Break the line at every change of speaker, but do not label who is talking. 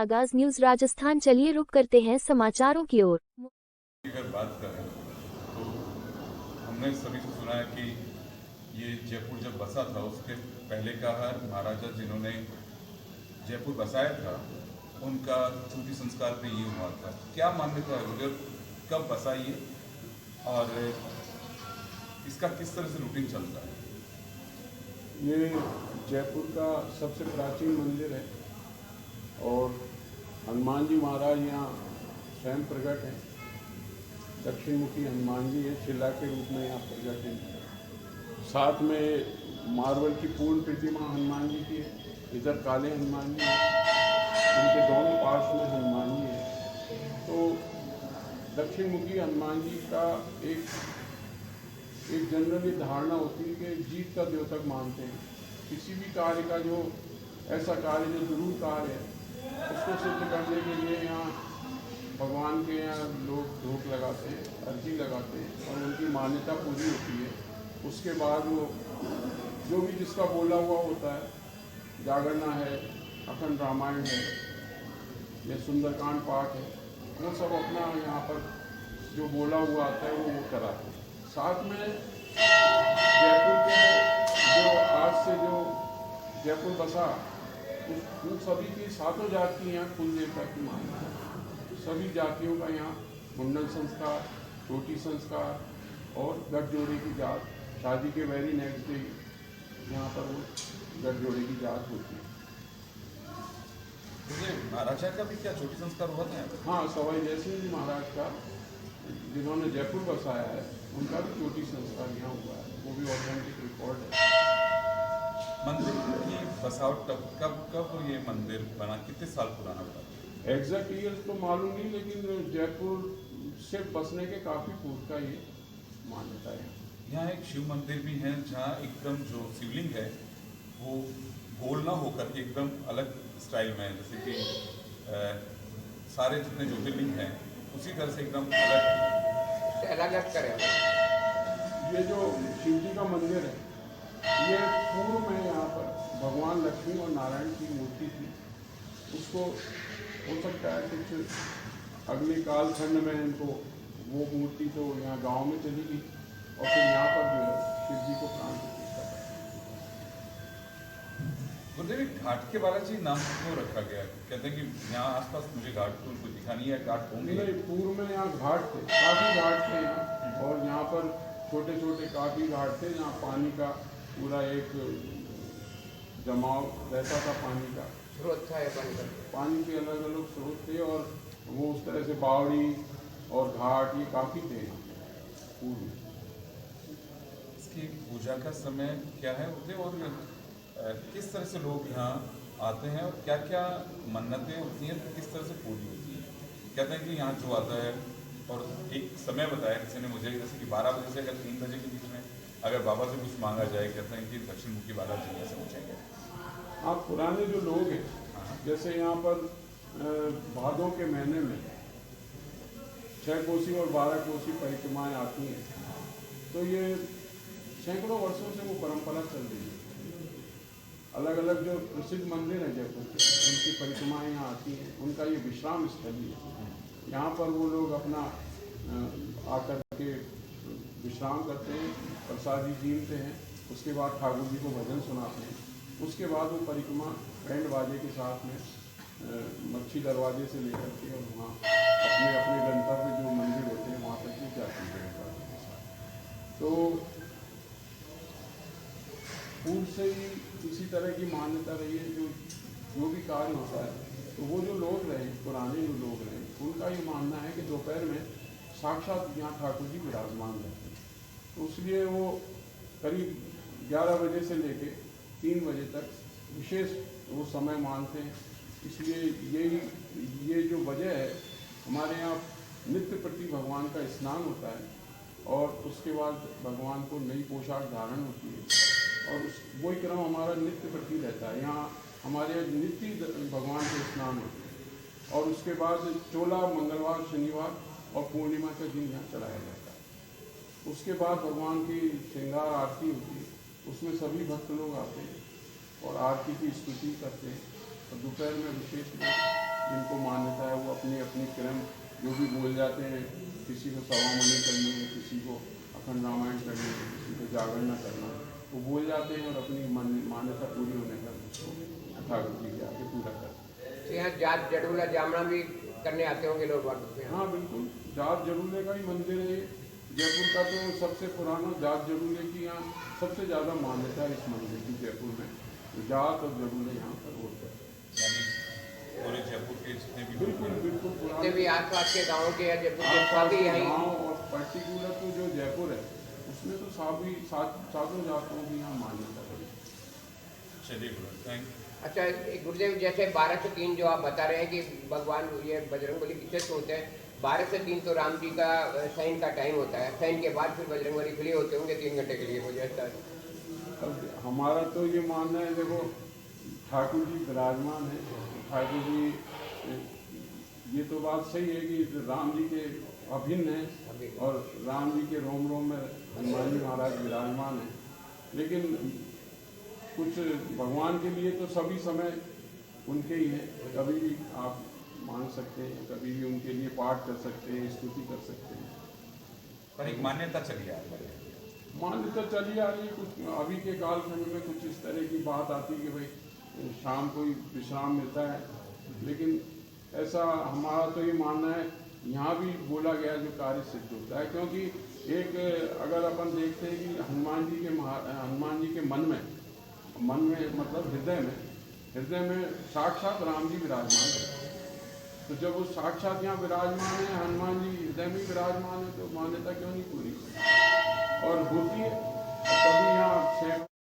आगाज न्यूज राजस्थान। चलिए रुक करते हैं समाचारों की ओर।
अगर बात करें तो हमने सभी से सुना है कि ये जयपुर जब बसा था उसके पहले का है महाराजा जिन्होंने जयपुर बसाया था उनका चूंकि संस्कार पे ये हुआ था। क्या मान्यता है उधर, कब बसा ये और इसका किस तरह से रूटीन चलता है?
ये जयपुर का सबसे प्राचीन मंदिर है और हनुमान जी महाराज यहाँ स्वयं प्रकट हैं। दक्षिण मुखी हनुमान जी है, शिला के रूप में यहाँ प्रकट हैं। साथ में मार्बल की पूर्ण प्रतिमा हनुमान जी की है। इधर काले हनुमान जी हैं, इनके दोनों पार्श्व में हनुमान जी हैं। तो दक्षिण मुखी हनुमान जी का एक जनरली धारणा होती है कि जीत का द्योतक मानते हैं। किसी भी कार्य का जो ऐसा कार्य जो जरूर कार्य है उसको सिद्ध करने के लिए यहाँ भगवान के यहाँ लोग धूप लगाते हैं, अर्जी लगाते हैं और उनकी मान्यता पूरी होती है। उसके बाद वो जो भी जिसका बोला हुआ होता है, जागरणा है, अखंड रामायण है या सुंदरकांड पाठ है, वो सब अपना यहाँ पर जो बोला हुआ आता है वो कराते हैं। साथ में जयपुर के जो आज से जो जयपुर बसा उन सभी की सातों जाति यहाँ कुल देवता की मान्यता है। सभी जातियों का यहाँ मुंडन संस्कार, चोटी संस्कार और गठजोड़े की जात, शादी के वेरी नेक्स्ट डे यहाँ पर वो गठजोड़े की जात होती है।
महाराजा का भी क्या चोटी संस्कार हुआ था?
हाँ, सवाई जयसिंह जी महाराज का जिन्होंने जयपुर बसाया है उनका भी चोटी संस्कार यहाँ हुआ है, वो भी ऑथेंटिक रिकॉर्ड है।
मंदिर की बसावट कब ये मंदिर बना, कितने साल पुराना बना?
एग्जैक्ट ईयर तो मालूम नहीं, लेकिन जयपुर से बसने के काफ़ी पूर्व का ये मान्यता है।
यहाँ एक शिव मंदिर भी है जहाँ एकदम जो शिवलिंग है वो गोल ना होकर के एकदम अलग स्टाइल में है, जैसे कि सारे जितने ज्योतिर्लिंग हैं उसी तरह से एकदम अलग
करें।
ये जो शिव जी का मंदिर है ये पूर्व में यहाँ पर भगवान लक्ष्मी और नारायण की मूर्ति थी। उसको हो सकता है कुछ अगले काल खंड में इनको वो मूर्ति तो यहाँ गांव में चली गई और फिर यहाँ पर जो है शिव जी को प्राण प्रतिष्ठा कर।
गुरुदेव, घाट के बालाजी नाम क्यों रखा गया? कहते हैं कि यहाँ आसपास मुझे घाट तो उनको दिखा नहीं है, घाट होंगे।
नहीं, पूर्व में यहाँ घाट थे, काफ़ी घाट थे यहाँ और यहाँ पर छोटे छोटे काफ़ी घाट थे जहाँ पानी का पूरा एक जमाव रहता था। पानी का
स्रोत था,
पानी के अलग अलग स्रोत थे और वो उस तरह से बावड़ी और घाट ये काफ़ी थे पूर्व में।
इसकी पूजा का समय क्या है और किस तरह से लोग यहाँ आते हैं और क्या क्या मन्नतें होती हैं, किस तरह से पूरी होती है? कहते हैं कि यहाँ जो आता है और एक समय बताया किसी ने मुझे, जैसे कि 12 बजे से अगर 3 बजे के बीच में अगर बाबा से कुछ मांगा जाए, कहते हैं कि दक्षिण मुखी बालाजी ऐसे पूछेंगे।
आप पुराने जो लोग हैं जैसे यहाँ पर भादों के महीने में 6 कोसी और 12 कोसी परिक्रमाएँ आती हैं, तो ये सैकड़ों वर्षों से वो परंपरा चल रही है। अलग अलग जो प्रसिद्ध मंदिर हैं जयपुर के उनकी परिक्रमाएँ यहाँ आती हैं, उनका ये विश्राम स्थली है। यहाँ पर वो लोग अपना आकर के विश्राम करते हैं, प्रसादी जीमते हैं, उसके बाद ठाकुर जी को भजन सुनाते हैं। उसके बाद वो परिक्रमा बैंड बाजे के साथ में मच्छी दरवाजे से लेकर के और वहाँ अपने अपने गंतव्य जो मंदिर होते हैं वहाँ तक भी जाती है बैंड बाजे के साथ। तो पूर्व से ही इसी तरह की मान्यता रही है। जो भी कार्य होता है तो वो जो लोग रहे, पुराने जो लोग रहे, उनका ये मानना है कि दोपहर में साक्षात यहाँ ठाकुर जी विराजमान रहते हैं। तो इसलिए वो करीब 11 बजे से लेके 3 बजे तक विशेष वो समय मानते हैं। इसलिए ये जो वजह है, हमारे यहाँ नित्य प्रति भगवान का स्नान होता है और उसके बाद भगवान को नई पोशाक धारण होती है और वही क्रम हमारा नित्य प्रति रहता है। यहाँ हमारे नित्य भगवान के स्नान होते हैं और उसके बाद चोला मंगलवार, शनिवार और पूर्णिमा का दिन यहाँ चढ़ाया जाता है। उसके बाद भगवान की श्रृंगार आरती होती है, उसमें सभी भक्त लोग आते हैं और आरती की स्तुति करते हैं और दोपहर में विशेष जिनको मान्यता है वो अपनी अपनी क्रम जो भी बोल जाते हैं, किसी को सवामणि करनी है, किसी को अखंड रामायण करनी है, किसी को जागरण करना है, वो बोल जाते हैं और अपनी मान्यता पूरी होने पर उसको ठाकुर जी के आगे पूरा करते हैं।
तो यहाँ जात जड़ूला जामना भी करने आते होंगे लोग वापस में।
हाँ बिल्कुल, जात जरूले का ही मंदिर है। जयपुर का तो सबसे पुराना जात जरूले की यहाँ सबसे ज़्यादा मान्यता है इस मंदिर की जयपुर में। जात और जरूले यहाँ पर होते हैं।
यानी पूरे जयपुर के जितने भी
बिल्कुल बिल्कुल
जितने
पुराने
भी आसपास के गाँव के या जयपुर के
आसपास
सभी
के
यहीं।
गाँव और पर्टिकुलर तो जो जयपुर है उसमें तो सातों जातों की यहाँ मान्यता है।
चलिए गुरु, थैंक।
अच्छा गुरुदेव, जैसे 12 से 3 जो आप बता रहे हैं कि भगवान ये बजरंगबली किससे होते हैं, 12 से 3 तो राम जी का शयन का टाइम होता है, शयन के बाद फिर बजरंगबली खुले होते होंगे 3 घंटे के लिए मुझे ऐसा।
अब हमारा तो ये मानना है, देखो ठाकुर जी विराजमान है, ठाकुर जी ये तो बात सही है कि राम जी के अभिन्न है और राम जी के रोम रोम में हनुमान जी महाराज विराजमान है, लेकिन कुछ भगवान के लिए तो सभी समय उनके ही हैं। कभी भी आप मान सकते हैं, कभी भी उनके लिए पाठ कर सकते हैं, स्तुति कर सकते हैं।
पर एक मान्यता चली आ रही है,
मान्यता चली आ रही है। कुछ अभी के कालखंड में कुछ इस तरह की बात आती है कि भाई शाम को ही विश्राम मिलता है, लेकिन ऐसा हमारा तो ये मानना है यहाँ भी बोला गया जो कार्य सिद्ध होता है। क्योंकि एक अगर अपन देखते हैं कि हनुमान जी के मन में मतलब हृदय में साक्षात राम जी विराजमान है। तो जब वो साक्षात यहाँ विराजमान है, हनुमान जी हृदय में विराजमान है, तो मान्यता क्यों